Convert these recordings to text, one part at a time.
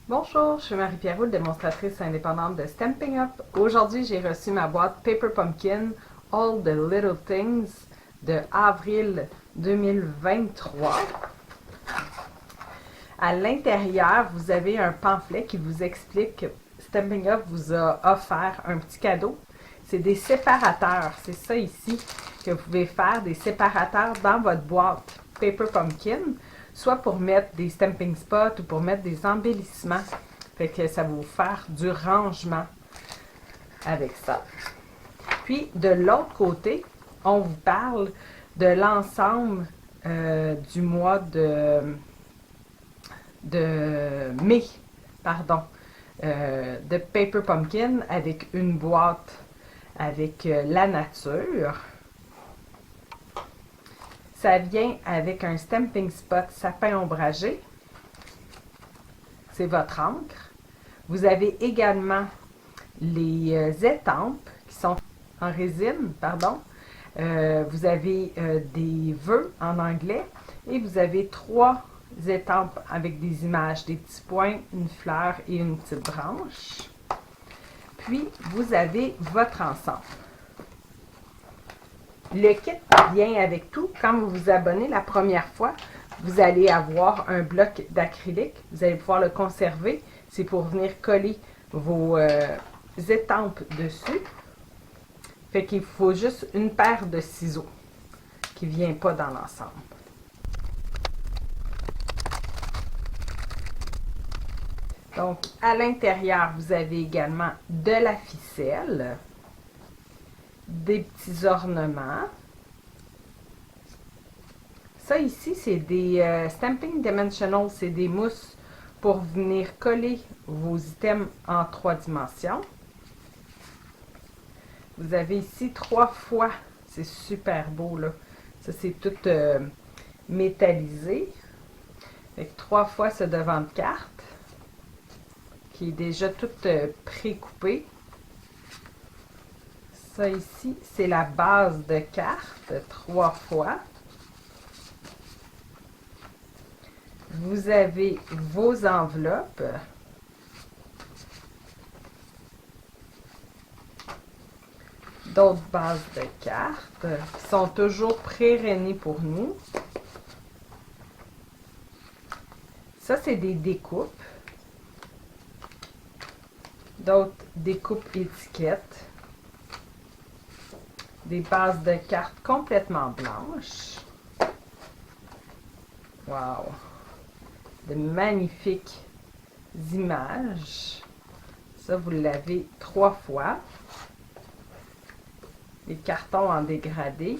Bonjour, je suis Marie-Pierre Roux, démonstratrice indépendante de Stampin' Up. Aujourd'hui, j'ai reçu ma boîte Paper Pumpkin All the Little Things de avril 2023. À l'intérieur, vous avez un pamphlet qui vous explique que Stampin' Up vous a offert un petit cadeau. C'est des séparateurs. C'est ça ici que vous pouvez faire, des séparateurs dans votre boîte Paper Pumpkin, soit pour mettre des stamping spots ou pour mettre des embellissements. Fait que ça va vous faire du rangement avec ça. Puis, de l'autre côté, on vous parle de l'ensemble du mois de mai, pardon, de Paper Pumpkin avec une boîte avec la nature. Ça vient avec un stamping spot sapin ombragé. C'est votre encre. Vous avez également les étampes qui sont en résine, pardon. Vous avez des vœux en anglais et vous avez 3 étampes avec des images, des petits points, une fleur et une petite branche. Puis, vous avez votre ensemble. Le kit vient avec tout. Quand vous vous abonnez la première fois, vous allez avoir un bloc d'acrylique. Vous allez pouvoir le conserver. C'est pour venir coller vos étampes dessus. Fait qu'il faut juste une paire de ciseaux qui ne vient pas dans l'ensemble. Donc, à l'intérieur, vous avez également de la ficelle, des petits ornements. Ça ici, c'est des Stamping Dimensional, c'est des mousses pour venir coller vos items en 3 dimensions. Vous avez ici 3 fois, c'est super beau là. Ça c'est tout métallisé. Avec 3 fois ce devant de carte qui est déjà tout pré-coupé. Ça ici, c'est la base de carte 3 fois. Vous avez vos enveloppes. D'autres bases de cartes qui sont toujours pré-réunies pour nous. Ça, c'est des découpes. D'autres découpes étiquettes. Des bases de cartes complètement blanches. Wow! De magnifiques images. Ça, vous l'avez 3 fois. Des cartons en dégradé.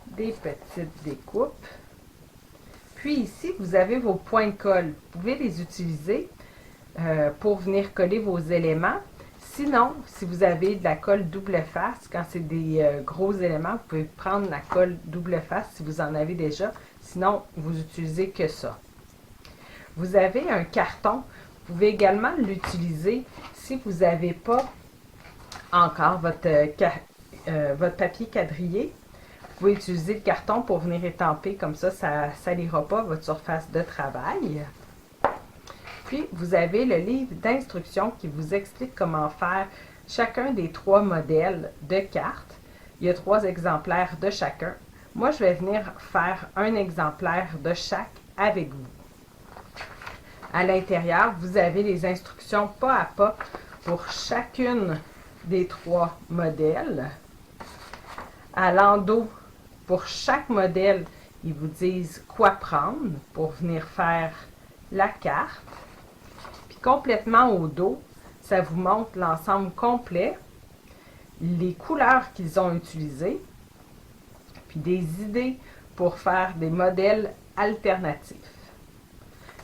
Des petites découpes. Puis ici, vous avez vos points de colle. Vous pouvez les utiliser pour venir coller vos éléments. Sinon, si vous avez de la colle double face, quand c'est des gros éléments, vous pouvez prendre la colle double face si vous en avez déjà. Sinon, vous utilisez que ça. Vous avez un carton. Vous pouvez également l'utiliser si vous n'avez pas encore votre papier quadrillé. Vous pouvez utiliser le carton pour venir étamper, comme ça ne salira pas votre surface de travail. Puis, vous avez le livre d'instructions qui vous explique comment faire chacun des 3 modèles de cartes. Il y a 3 exemplaires de chacun. Moi, je vais venir faire un exemplaire de chaque avec vous. À l'intérieur, vous avez les instructions pas à pas pour chacune des 3 modèles. À l'endos, pour chaque modèle, ils vous disent quoi prendre pour venir faire la carte. Puis complètement au dos, ça vous montre l'ensemble complet, les couleurs qu'ils ont utilisées, puis des idées pour faire des modèles alternatifs.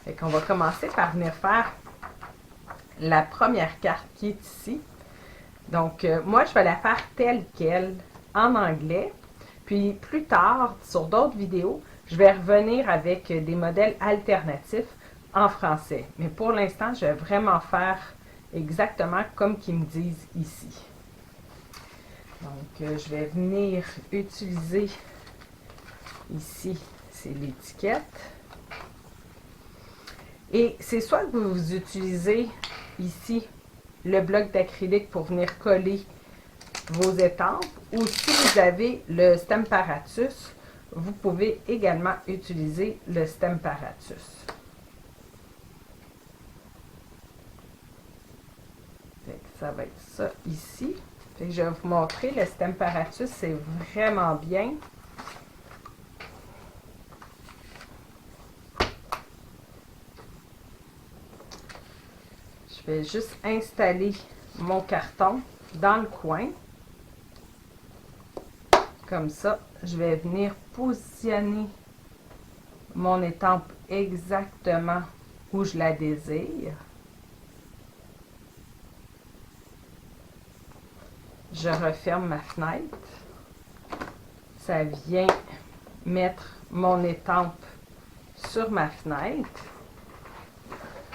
Fait qu'on va commencer par venir faire la première carte qui est ici. Donc, moi, je vais la faire telle qu'elle en anglais. Puis, plus tard, sur d'autres vidéos, je vais revenir avec des modèles alternatifs en français. Mais pour l'instant, je vais vraiment faire exactement comme qu'ils me disent ici. Donc, je vais venir utiliser ici, c'est l'étiquette. Et c'est soit que vous utilisez ici le bloc d'acrylique pour venir coller vos étampes, ou si vous avez le Stamparatus, vous pouvez également utiliser le Stamparatus. Ça va être ça ici. Fait que je vais vous montrer, le Stamparatus, c'est vraiment bien. Je vais juste installer mon carton dans le coin. Comme ça, je vais venir positionner mon étampe exactement où je la désire. Je referme ma fenêtre. Ça vient mettre mon étampe sur ma fenêtre.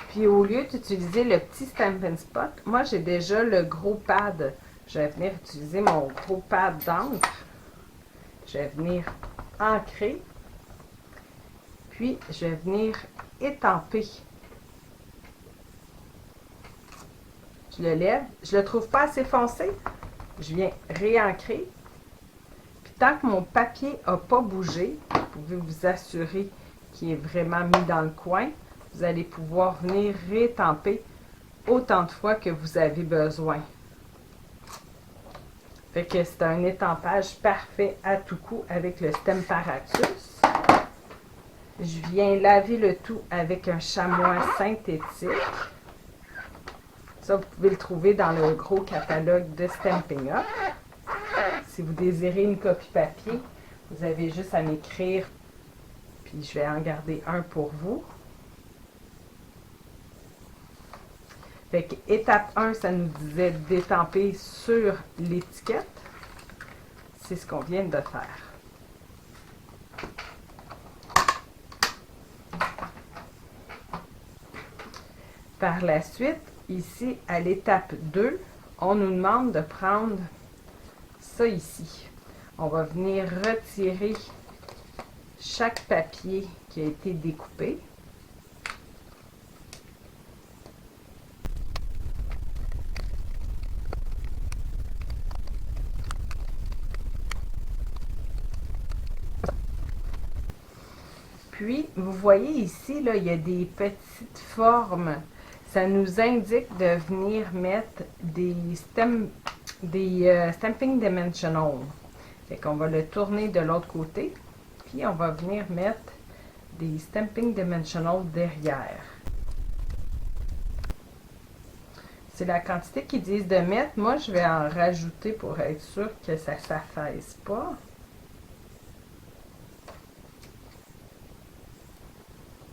Puis au lieu d'utiliser le petit Stampin' Spot, moi j'ai déjà le gros pad. Je vais venir utiliser mon gros pad d'encre. Je vais venir ancrer. Puis je vais venir étamper. Je le lève. Je ne le trouve pas assez foncé. Je viens réancrer. Puis tant que mon papier n'a pas bougé, vous pouvez vous assurer qu'il est vraiment mis dans le coin. Vous allez pouvoir venir rétamper autant de fois que vous avez besoin. Fait que c'est un étampage parfait à tout coup avec le Stamparatus. Je viens laver le tout avec un chamois synthétique. Ça, vous pouvez le trouver dans le gros catalogue de Stampin' Up. Si vous désirez une copie papier, vous avez juste à m'écrire, puis je vais en garder un pour vous. Fait que étape 1, ça nous disait d'étamper sur l'étiquette. C'est ce qu'on vient de faire. Par la suite, ici, à l'étape 2, on nous demande de prendre ça ici. On va venir retirer chaque papier qui a été découpé. Puis, vous voyez ici, là, il y a des petites formes. Ça nous indique de venir mettre des Stamping Dimensional. Fait qu'on va le tourner de l'autre côté. Puis, on va venir mettre des Stamping Dimensional derrière. C'est la quantité qu'ils disent de mettre. Moi, je vais en rajouter pour être sûr que ça ne s'affaisse pas.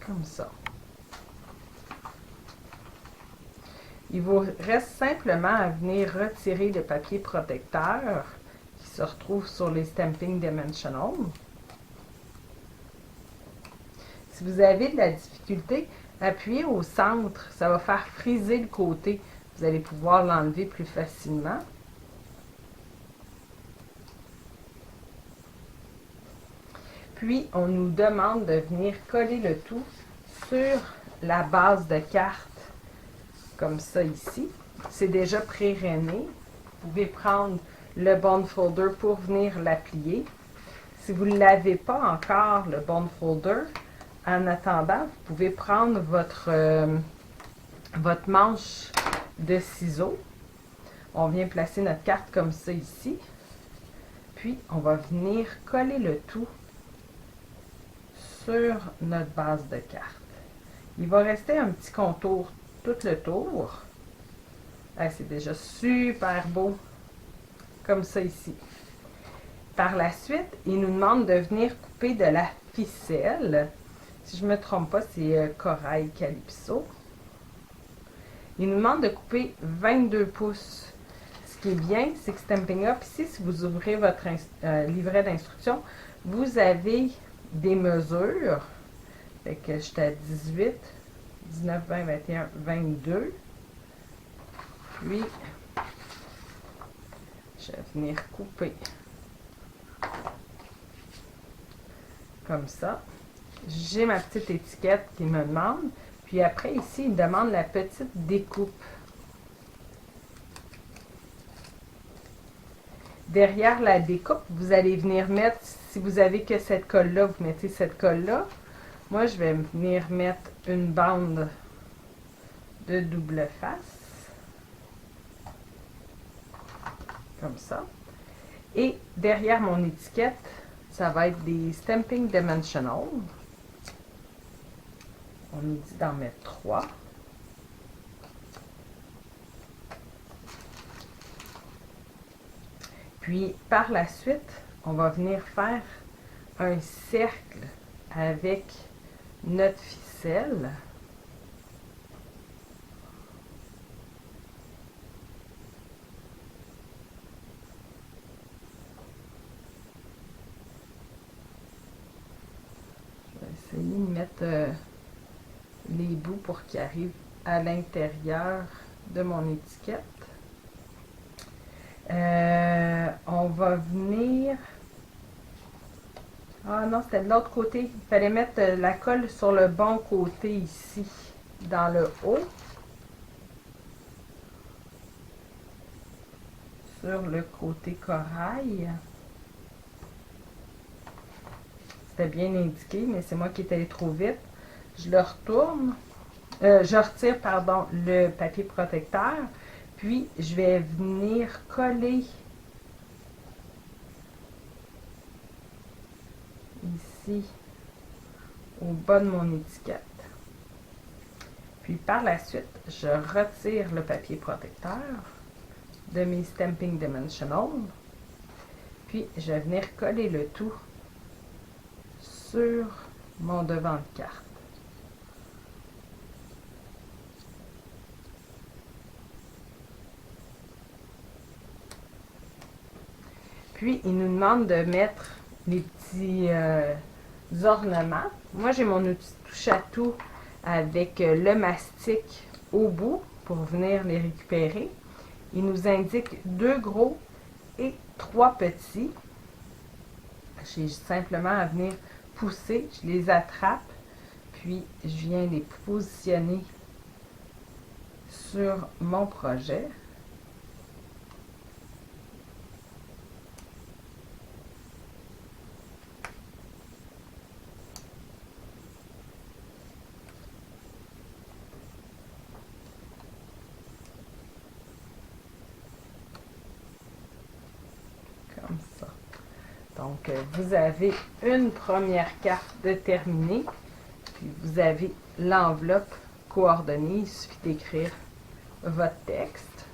Comme ça. Il vous reste simplement à venir retirer le papier protecteur qui se retrouve sur les Stamping Dimensional. Si vous avez de la difficulté, appuyez au centre. Ça va faire friser le côté. Vous allez pouvoir l'enlever plus facilement. Puis, on nous demande de venir coller le tout sur la base de carte, comme ça ici. C'est déjà pré-rainé. Vous pouvez prendre le bond folder pour venir l'applier. Si vous ne l'avez pas encore, le bond folder, en attendant, vous pouvez prendre votre manche de ciseaux. On vient placer notre carte comme ça ici. Puis, on va venir coller le tout sur notre base de carte. Il va rester un petit contour tout le tour. C'est déjà super beau, comme ça ici. Par la suite, il nous demande de venir couper de la ficelle. Si je ne me trompe pas, c'est Corail Calypso. Il nous demande de couper 22 pouces. Ce qui est bien, c'est que Stampin' Up, ici, si vous ouvrez votre livret d'instructions, vous avez des mesures. Fait que j'étais à 18, 19, 20, 21, 22. Puis, je vais venir couper comme ça. J'ai ma petite étiquette qui me demande. Puis après, ici, il demande la petite découpe. Derrière la découpe, vous allez venir mettre, si vous avez que cette colle-là, vous mettez cette colle-là. Moi, je vais venir mettre une bande de double face. Comme ça. Et derrière mon étiquette, ça va être des Stamping Dimensional. On nous dit d'en mettre 3. Puis, par la suite, on va venir faire un cercle avec notre ficelle. Je vais essayer de mettre les bouts pour qu'ils arrivent à l'intérieur de mon étiquette. On va venir... Ah non, c'était de l'autre côté. Il fallait mettre la colle sur le bon côté ici, dans le haut. Sur le côté corail. C'était bien indiqué, mais c'est moi qui étais allé trop vite. Je le retourne. Je retire, pardon, le papier protecteur. Puis, je vais venir coller ici au bas de mon étiquette. Puis, par la suite, je retire le papier protecteur de mes Stamping Dimensional. Puis, je vais venir coller le tout sur mon devant de carte. Puis, il nous demande de mettre les petits ornements. Moi, j'ai mon outil touche à tout avec le mastic au bout pour venir les récupérer. Il nous indique 2 gros et 3 petits. J'ai simplement à venir pousser, je les attrape, puis je viens les positionner sur mon projet. Comme ça. Donc, vous avez une première carte de terminée, puis vous avez l'enveloppe coordonnée. Il suffit d'écrire votre texte.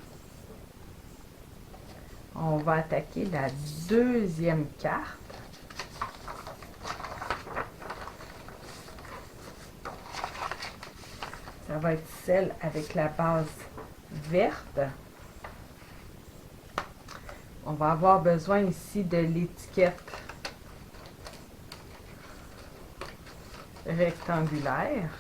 On va attaquer la deuxième carte. Ça va être celle avec la base verte. On va avoir besoin ici de l'étiquette rectangulaire.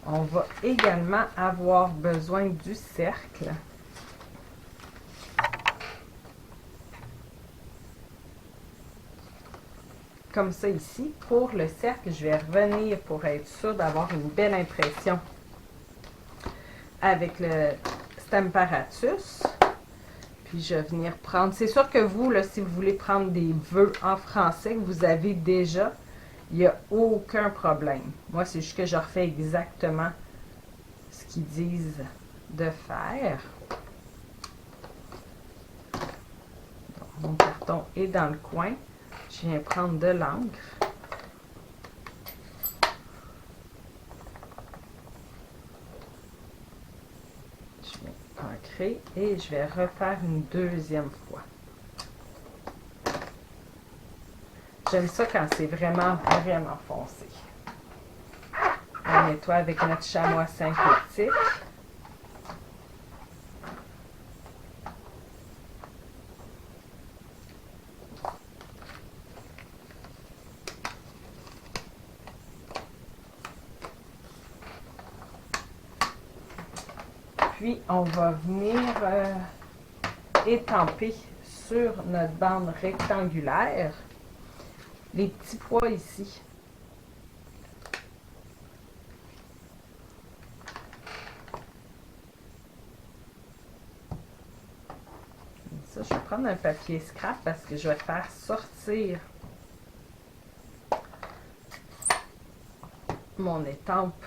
On va également avoir besoin du cercle. Comme ça ici. Pour le cercle, je vais revenir pour être sûr d'avoir une belle impression avec le Stamparatus. Puis je vais venir prendre, c'est sûr que vous, là, si vous voulez prendre des vœux en français que vous avez déjà, il n'y a aucun problème. Moi, c'est juste que je refais exactement ce qu'ils disent de faire. Donc, mon carton est dans le coin. Je viens prendre de l'encre. Je viens ancrer et je vais refaire une deuxième fois. J'aime ça quand c'est vraiment, vraiment foncé. On nettoie avec notre chamois synthétique. Puis, on va venir étamper sur notre bande rectangulaire les petits pois ici. ça. Je vais prendre un papier scrap parce que je vais faire sortir mon étampe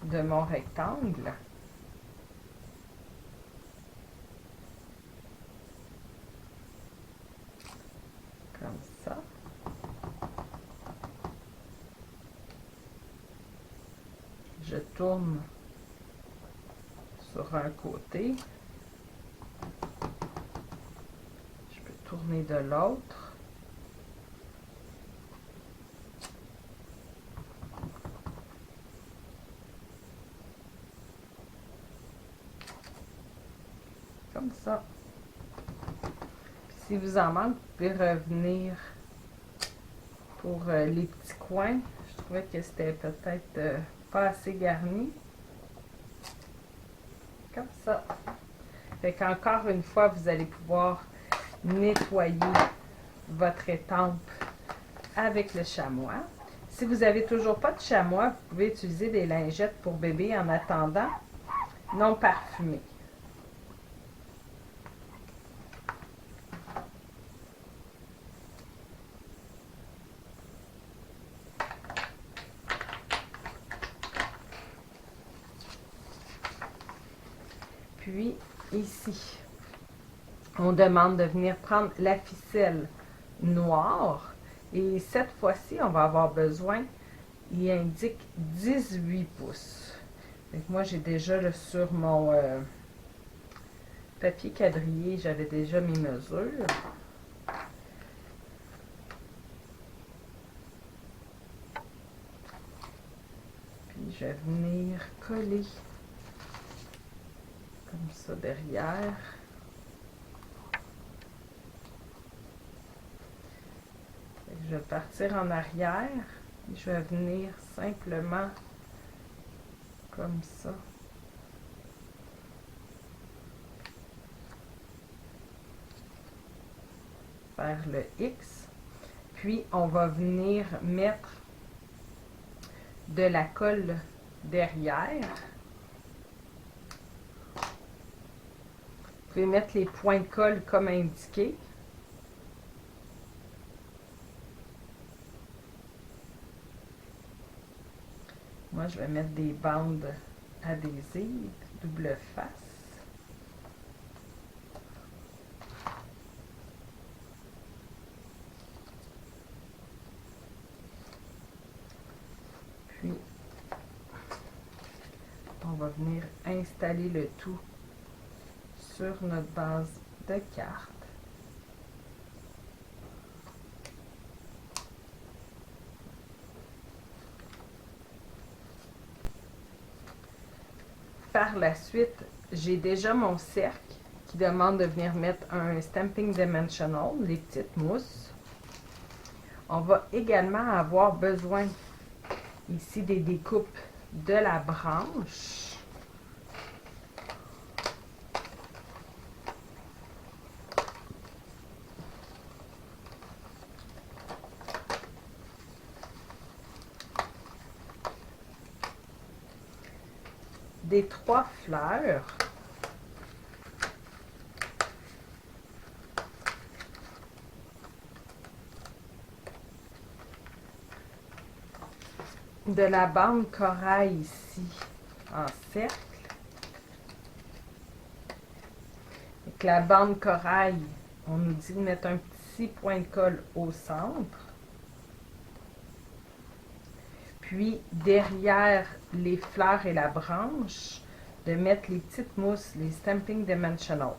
de mon rectangle. Comme ça. Je tourne sur un côté. Je peux tourner de l'autre. Comme ça. Puis, si vous en manque, vous pouvez revenir pour les petits coins. Je trouvais que c'était peut-être pas assez garni. Comme ça. Fait qu'encore une fois, vous allez pouvoir nettoyer votre étampe avec le chamois. Si vous n'avez toujours pas de chamois, vous pouvez utiliser des lingettes pour bébé en attendant, non parfumées. Puis ici, on demande de venir prendre la ficelle noire. Et cette fois-ci, on va avoir besoin, il indique 18 pouces. Donc moi, j'ai déjà sur mon papier quadrillé, j'avais déjà mes mesures. Puis je vais venir coller comme ça derrière. Je vais partir en arrière. Je vais venir simplement comme ça. Faire le X. Puis, on va venir mettre de la colle derrière. Vous pouvez mettre les points de colle comme indiqué. Moi, je vais mettre des bandes adhésives, double face. Puis, on va venir installer le tout sur notre base de carte. Par la suite, j'ai déjà mon cercle qui demande de venir mettre un Stamping Dimensional, les petites mousses. On va également avoir besoin ici des découpes de la branche. Des 3 fleurs. De la bande corail ici en cercle. Avec la bande corail, on nous dit de mettre un petit point de colle au centre. Puis derrière les fleurs et la branche, de mettre les petites mousses, les Stamping Dimensional.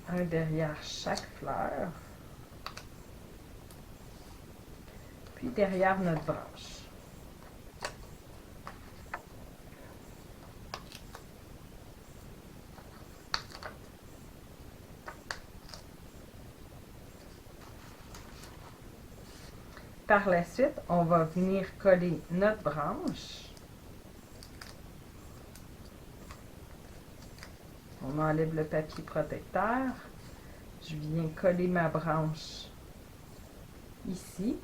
Un derrière chaque fleur. Puis derrière notre branche. Par la suite, on va venir coller notre branche. On enlève le papier protecteur. Je viens coller ma branche ici.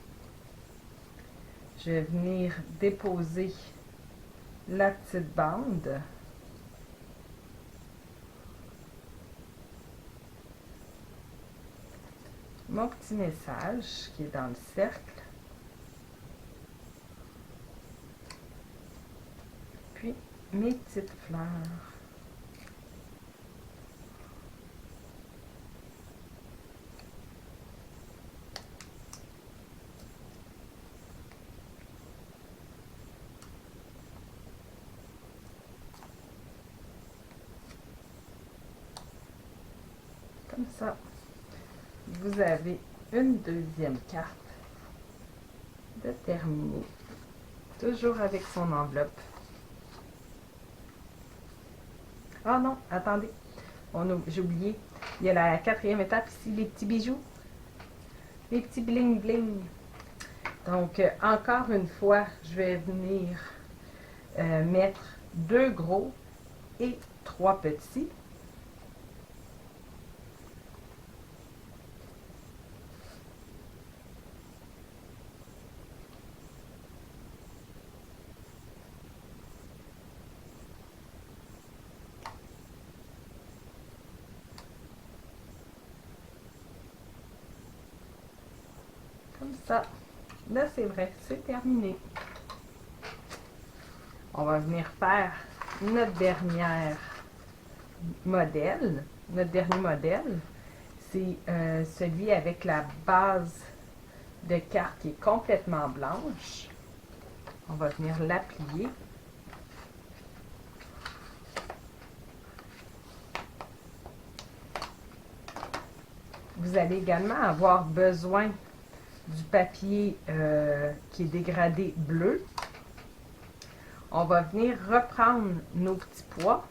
Je vais venir déposer la petite bande. Mon petit message qui est dans le cercle. Puis mes petites fleurs. Comme ça, vous avez une deuxième carte de terminer, toujours avec son enveloppe. Ah non, attendez, j'ai oublié, il y a la quatrième étape ici, les petits bijoux, les petits bling bling. Donc, encore une fois, je vais venir mettre 2 gros et 3 petits. Comme ça. Là, c'est vrai, c'est terminé. On va venir faire notre dernière modèle. Notre dernier modèle, c'est celui avec la base de carte qui est complètement blanche. On va venir l'applier. Vous allez également avoir besoin du papier qui est dégradé bleu. On va venir reprendre nos petits pois.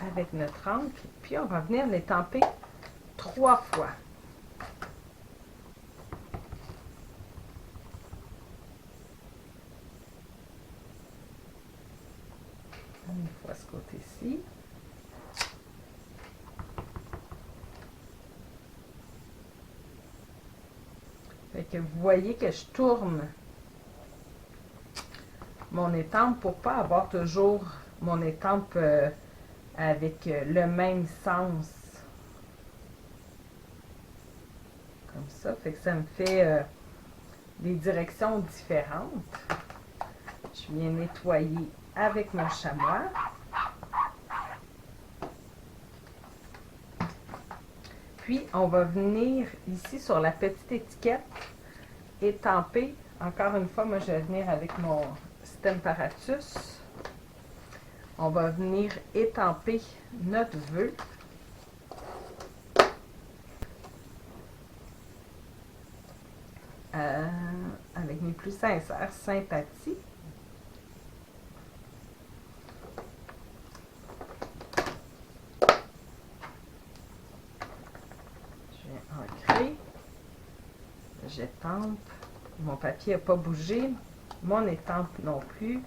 Avec notre encre, puis on va venir les tamper 3 fois. Une fois ce côté-ci. Fait que vous voyez que je tourne mon étampe pour ne pas avoir toujours mon étampe avec le même sens. Comme ça. Fait que ça me fait des directions différentes. Je viens nettoyer avec mon chamois. Puis, on va venir ici sur la petite étiquette étamper. Encore une fois, moi, je vais venir avec mon Stemparatus. On va venir étamper notre vœu. Avec mes plus sincères sympathies. Je viens ancrer. J'étampe. Mon papier n'a pas bougé. Mon étampe non plus.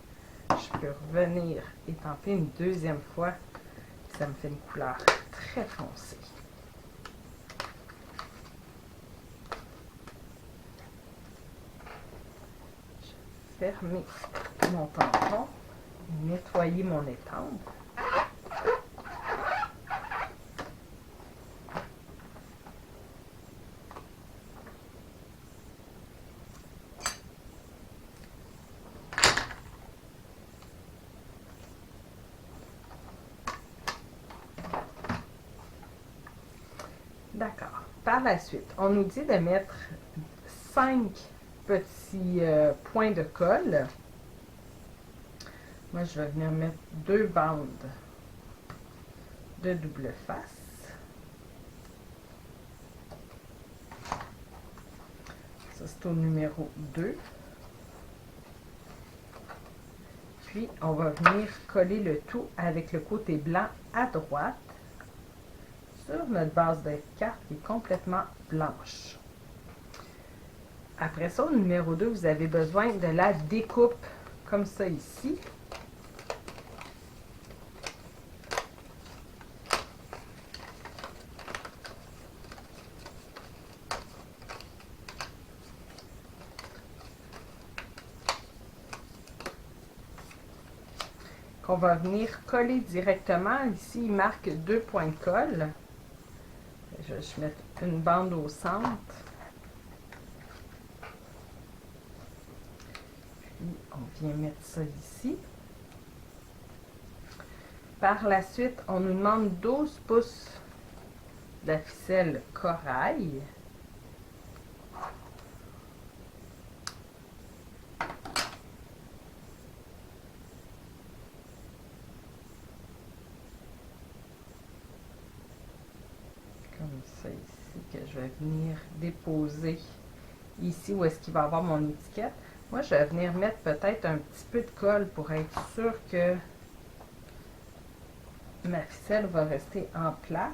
Je peux revenir étamper une deuxième fois. Ça me fait une couleur très foncée. Je vais fermer mon tampon. Nettoyer mon étampe. D'accord. Par la suite, on nous dit de mettre 5 petits points de colle. Moi, je vais venir mettre 2 bandes de double face. Ça, c'est au numéro 2. Puis, on va venir coller le tout avec le côté blanc à droite sur notre base de carte qui est complètement blanche. Après ça, au numéro 2, vous avez besoin de la découpe comme ça ici. qu'on va venir coller directement. Ici, il marque 2 points de colle. Je vais juste mettre une bande au centre. Puis, on vient mettre ça ici. Par la suite, on nous demande 12 pouces de la ficelle corail. Comme ça ici, que je vais venir déposer ici où est-ce qu'il va y avoir mon étiquette. Moi, je vais venir mettre peut-être un petit peu de colle pour être sûr que ma ficelle va rester en place.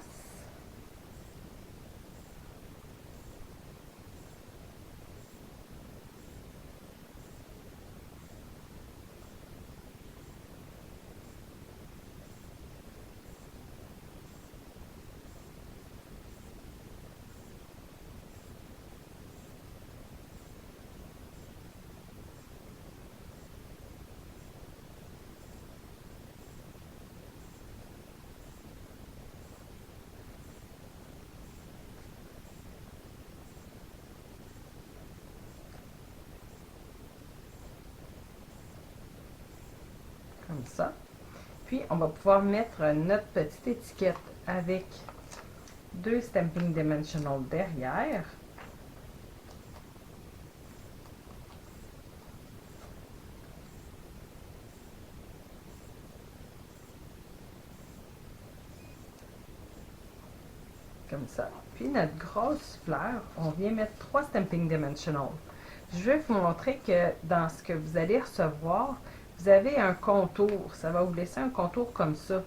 Comme ça. Puis, on va pouvoir mettre notre petite étiquette avec 2 Stamping Dimensional derrière. Comme ça. Puis, notre grosse fleur, on vient mettre 3 Stamping Dimensional. Je vais vous montrer que dans ce que vous allez recevoir, vous avez un contour. Ça va vous laisser un contour comme ça.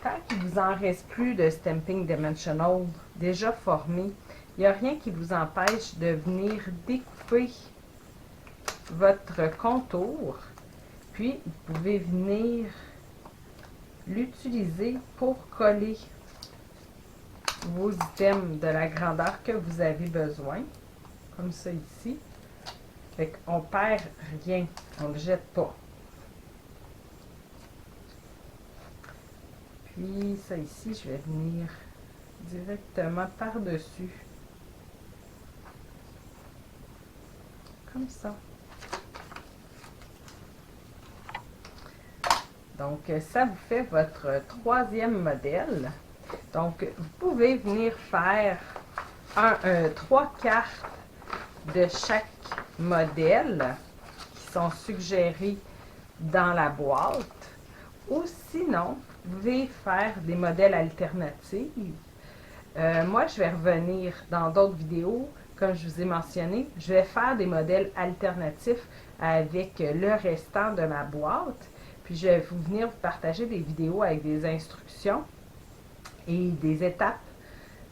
Tant qu'il ne vous en reste plus de Stamping Dimensional déjà formé, il n'y a rien qui vous empêche de venir découper votre contour. Puis, vous pouvez venir l'utiliser pour coller vos items de la grandeur que vous avez besoin. Comme ça ici. Fait qu'on ne perd rien. On ne le jette pas. Puis ça ici, je vais venir directement par-dessus. Comme ça. Donc, ça vous fait votre 3e modèle. Donc, vous pouvez venir faire 3 cartes de chaque modèle qui sont suggérés dans la boîte. Ou sinon, vous pouvez faire des modèles alternatifs. Moi, je vais revenir dans d'autres vidéos. Comme je vous ai mentionné, je vais faire des modèles alternatifs avec le restant de ma boîte. Puis, je vais venir vous partager des vidéos avec des instructions et des étapes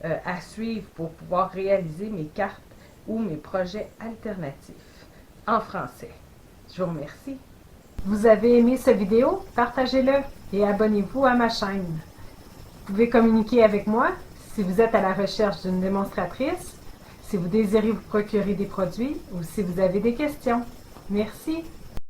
à suivre pour pouvoir réaliser mes cartes ou mes projets alternatifs en français. Je vous remercie. Vous avez aimé cette vidéo? Partagez-le et abonnez-vous à ma chaîne. Vous pouvez communiquer avec moi si vous êtes à la recherche d'une démonstratrice, si vous désirez vous procurer des produits ou si vous avez des questions. Merci.